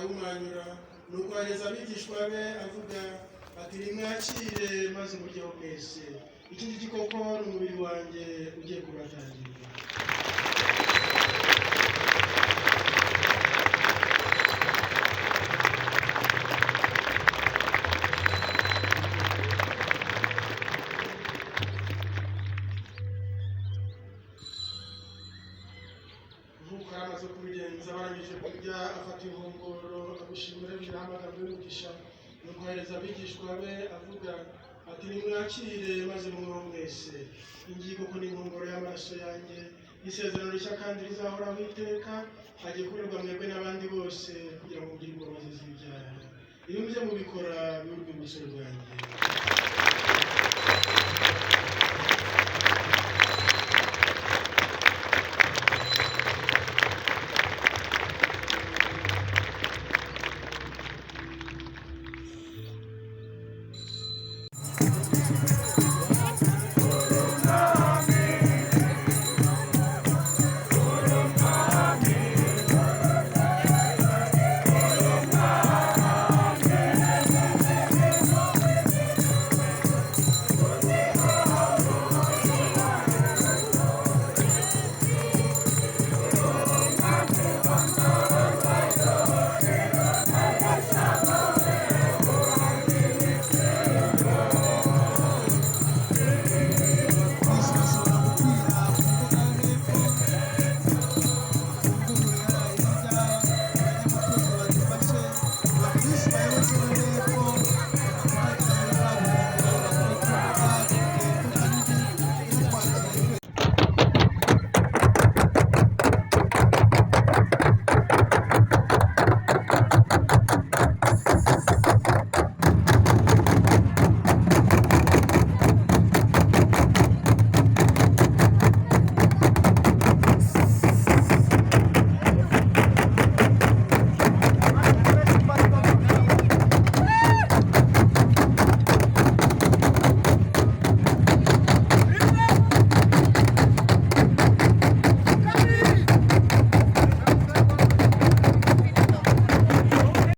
arawumanyura nuko ageza abigishwa be avuga ati nimwakire maze muryeho mwese, iki ngiki koko ni umubiri wanjye ugiye kubatangirira. Amaze kubigenza barangije kurya afata inkongoro agushimira biraho amagambo y'umugisha nuko ahereza abigishwa be avuga ati nimwakire maze munyweho mwese, ingiyi koko ni inkongoro y'amaraso yanjye isezerano rishya kandi rizahoraho iteka, hagiye kuberwa mwebwe n'abandi bose kugira ngo mugire imbabazi z'ibyaha. Iyo mujye mubikora bibe urwibutso rwanjye.